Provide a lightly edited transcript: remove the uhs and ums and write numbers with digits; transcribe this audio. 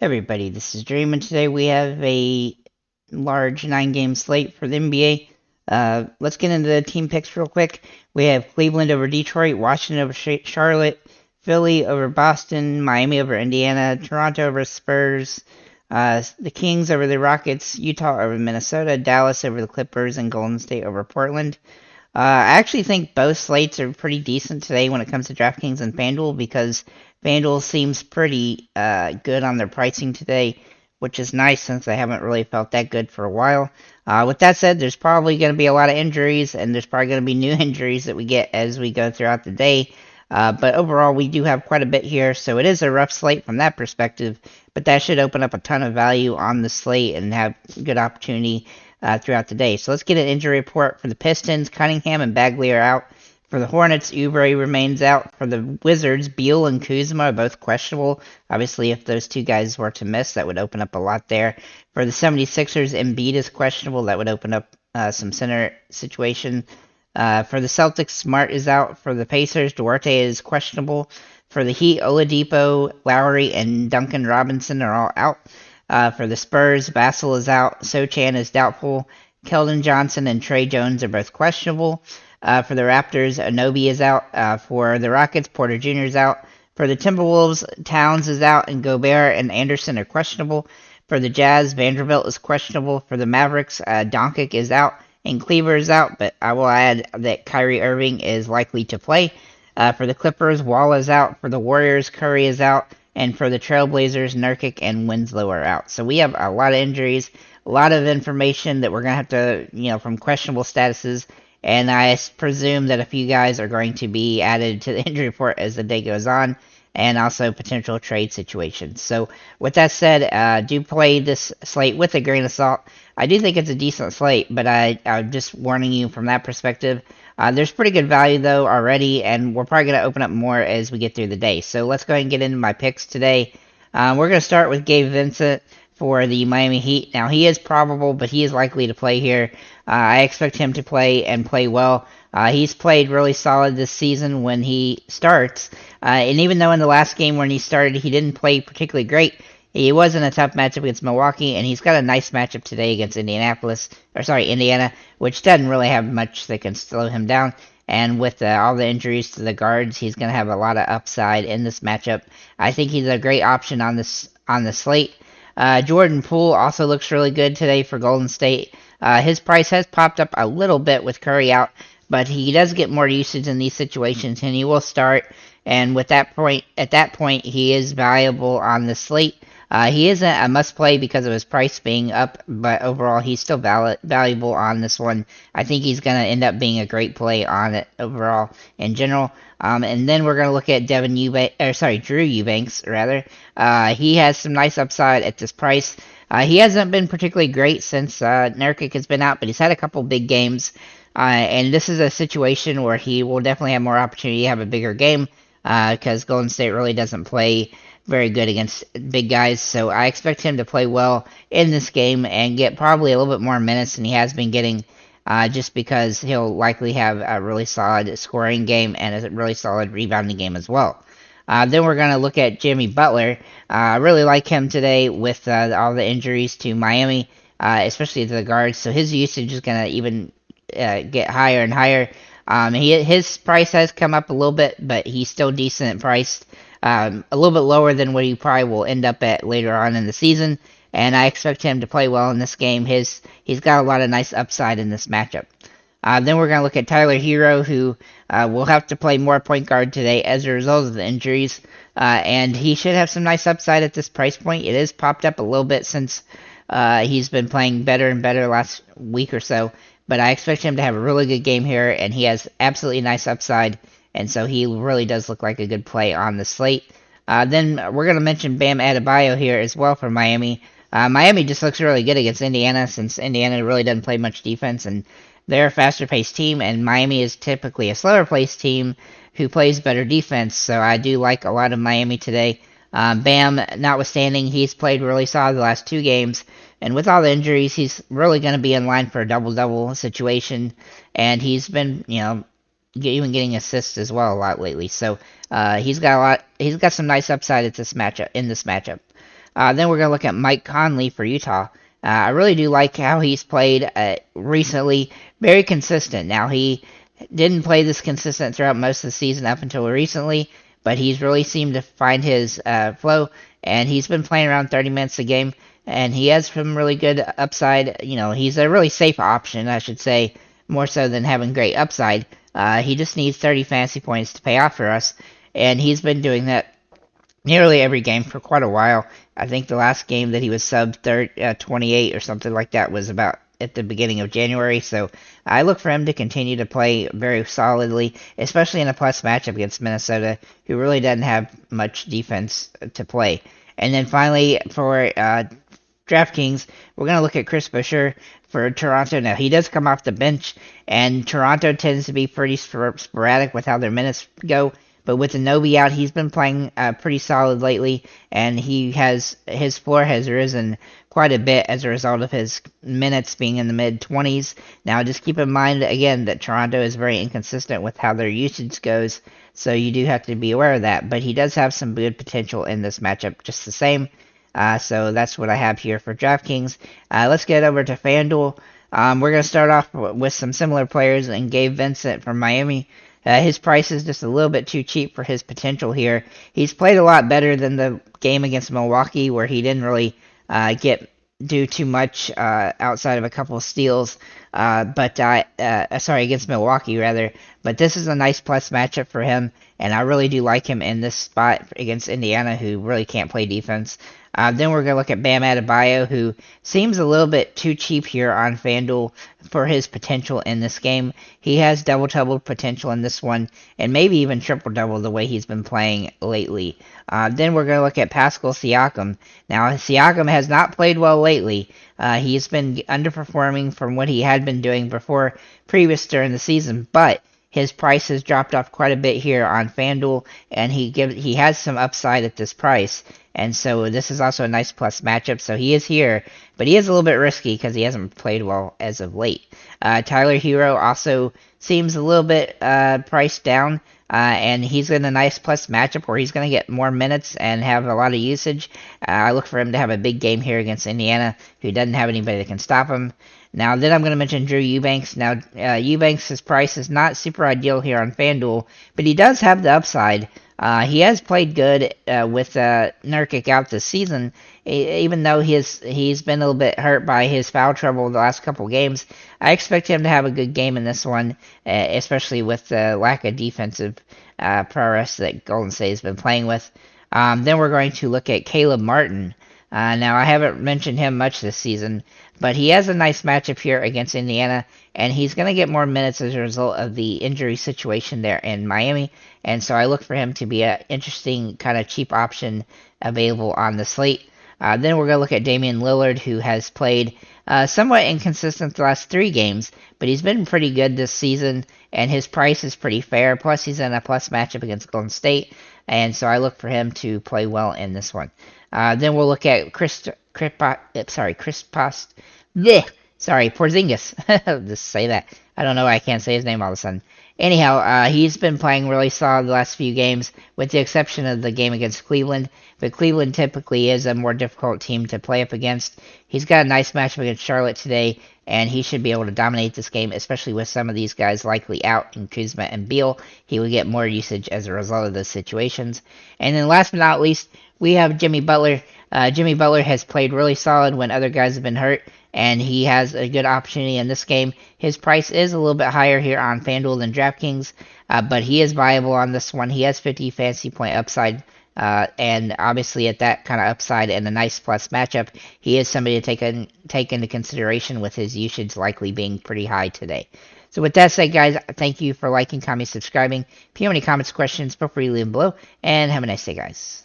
Everybody, this is Dream, and today we have a large 9-game slate for the NBA. Let's get into the team picks real quick. We have Cleveland over Detroit, Washington over Charlotte, Philly over Boston, Miami over Indiana, Toronto over Spurs, the Kings over the Rockets, Utah over Minnesota, Dallas over the Clippers, and Golden State over Portland. I actually think both slates are pretty decent today when it comes to DraftKings and FanDuel because FanDuel seems pretty good on their pricing today, which is nice since I haven't really felt that good for a while. With that said, there's probably going to be a lot of injuries, and there's probably going to be new injuries that we get as we go throughout the day. But overall, we do have quite a bit here, so it is a rough slate from that perspective, but that should open up a ton of value on the slate and have good opportunity throughout the day. So let's get an injury report for the Pistons. Cunningham and Bagley are out. For the Hornets, Oubre remains out. For the Wizards, Beal and Kuzma are both questionable. Obviously, if those two guys were to miss, that would open up a lot there. For the 76ers, Embiid is questionable. That would open up some center situation. For the Celtics, Smart is out. For the Pacers, Duarte is questionable. For the Heat, Oladipo, Lowry, and Duncan Robinson are all out. For the Spurs, Vassell is out. Sochan is doubtful. Keldon Johnson and Trey Jones are both questionable. For the Raptors, Anobi is out. For the Rockets, Porter Jr. is out. For the Timberwolves, Towns is out, and Gobert and Anderson are questionable. For the Jazz, Vanderbilt is questionable. For the Mavericks, Doncic is out, and Cleaver is out, but I will add that Kyrie Irving is likely to play. For the Clippers, Wall is out. For the Warriors, Curry is out. And for the Trailblazers, Nurkic and Winslow are out. So we have a lot of injuries, a lot of information that we're going to have to, from questionable statuses. And I presume that a few guys are going to be added to the injury report as the day goes on, and also potential trade situations. So with that said, do play this slate with a grain of salt. I do think it's a decent slate, but I'm just warning you from that perspective. There's pretty good value, though, already, and we're probably going to open up more as we get through the day. So let's go ahead and get into my picks today. We're going to start with Gabe Vincent for the Miami Heat. Now, he is probable, but he is likely to play here. I expect him to play and play well. He's played really solid this season when he starts. And even though in the last game when he started, he didn't play particularly great, he was in a tough matchup against Milwaukee, and he's got a nice matchup today against Indiana, which doesn't really have much that can slow him down. And with all the injuries to the guards, he's going to have a lot of upside in this matchup. I think he's a great option on the slate. Jordan Poole also looks really good today for Golden State. His price has popped up a little bit with Curry out, but he does get more usage in these situations, and he will start. And at that point, he is valuable on the slate. He isn't a must-play because of his price being up, but overall, he's still valuable on this one. I think he's going to end up being a great play on it overall in general. And then we're going to look at Drew Eubanks, rather. He has some nice upside at this price. He hasn't been particularly great since Nurkic has been out, but he's had a couple big games. And this is a situation where he will definitely have more opportunity to have a bigger game because Golden State really doesn't play very good against big guys. So I expect him to play well in this game and get probably a little bit more minutes than he has been getting just because he'll likely have a really solid scoring game and a really solid rebounding game as well. Then we're going to look at Jimmy Butler. I really like him today with all the injuries to Miami, especially to the guards. So his usage is going to even get higher and higher. His price has come up a little bit, but he's still decent priced. A little bit lower than what he probably will end up at later on in the season. And I expect him to play well in this game. He's got a lot of nice upside in this matchup. Then we're going to look at Tyler Hero, who will have to play more point guard today as a result of the injuries. And he should have some nice upside at this price point. It has popped up a little bit since he's been playing better and better last week or so. But I expect him to have a really good game here, and he has absolutely nice upside. And so he really does look like a good play on the slate. Then we're going to mention Bam Adebayo here as well for Miami. Miami just looks really good against Indiana since Indiana really doesn't play much defense, and they're a faster-paced team, and Miami is typically a slower-paced team who plays better defense, so I do like a lot of Miami today. Bam, notwithstanding, he's played really solid the last two games, and with all the injuries, he's really going to be in line for a double-double situation, and he's been, even getting assists as well a lot lately. So he's got some nice upside in this matchup. Then we're going to look at Mike Conley for Utah. I really do like how he's played recently. Very consistent. Now, he didn't play this consistent throughout most of the season up until recently, but he's really seemed to find his flow, and he's been playing around 30 minutes a game, and he has some really good upside. He's a really safe option, I should say, more so than having great upside. He just needs 30 fantasy points to pay off for us, and he's been doing that nearly every game for quite a while. I think the last game that he was sub 28 or something like that was about at the beginning of January. So I look for him to continue to play very solidly, especially in a plus matchup against Minnesota, who really doesn't have much defense to play. And then finally, for DraftKings, we're going to look at Chris Buescher for Toronto. Now, he does come off the bench, and Toronto tends to be pretty sporadic with how their minutes go. But with Anobi out, he's been playing pretty solid lately, and his floor has risen quite a bit as a result of his minutes being in the mid-20s. Now, just keep in mind, again, that Toronto is very inconsistent with how their usage goes, so you do have to be aware of that. But he does have some good potential in this matchup just the same. So that's what I have here for DraftKings. Let's get over to FanDuel. We're going to start off with some similar players, and Gabe Vincent from Miami. His price is just a little bit too cheap for his potential here. He's played a lot better than the game against Milwaukee, where he didn't really do too much outside of a couple of steals. Against Milwaukee rather. But this is a nice plus matchup for him, and I really do like him in this spot against Indiana, who really can't play defense. Then we're going to look at Bam Adebayo, who seems a little bit too cheap here on FanDuel for his potential in this game. He has double-double potential in this one, and maybe even triple-double the way he's been playing lately. Then we're going to look at Pascal Siakam. Now, Siakam has not played well lately. He's been underperforming from what he had been doing previous during the season, but his price has dropped off quite a bit here on FanDuel, and he has some upside at this price. And so this is also a nice plus matchup. So he is here, but he is a little bit risky because he hasn't played well as of late. Tyler Hero also seems a little bit priced down, and he's in a nice plus matchup where he's going to get more minutes and have a lot of usage. I look for him to have a big game here against Indiana, who doesn't have anybody that can stop him. Now, then I'm going to mention Drew Eubanks. Now, Eubanks' price is not super ideal here on FanDuel, but he does have the upside. He has played good with Nurkic out this season, even though he's been a little bit hurt by his foul trouble the last couple games. I expect him to have a good game in this one, especially with the lack of defensive prowess that Golden State has been playing with. Then we're going to look at Caleb Martin. Now, I haven't mentioned him much this season, but he has a nice matchup here against Indiana, and he's going to get more minutes as a result of the injury situation there in Miami, and so I look for him to be an interesting kind of cheap option available on the slate. Then we're going to look at Damian Lillard, who has played somewhat inconsistent the last 3 games, but he's been pretty good this season, and his price is pretty fair, plus he's in a plus matchup against Golden State, and so I look for him to play well in this one. Then we'll look at Porzingis. Just say that. I don't know why I can't say his name all of a sudden. Anyhow, he's been playing really solid the last few games, with the exception of the game against Cleveland. But Cleveland typically is a more difficult team to play up against. He's got a nice matchup against Charlotte today, and he should be able to dominate this game, especially with some of these guys likely out in Kuzma and Beal. He will get more usage as a result of those situations. And then last but not least, we have Jimmy Butler. Jimmy Butler has played really solid when other guys have been hurt, and he has a good opportunity in this game. His price is a little bit higher here on FanDuel than DraftKings, but he is viable on this one. He has 50 fantasy point upside, and obviously at that kind of upside and a nice plus matchup, he is somebody to take into consideration with his usage likely being pretty high today. So with that said, guys, thank you for liking, commenting, subscribing. If you have any comments, questions, feel free to leave them below, and have a nice day, guys.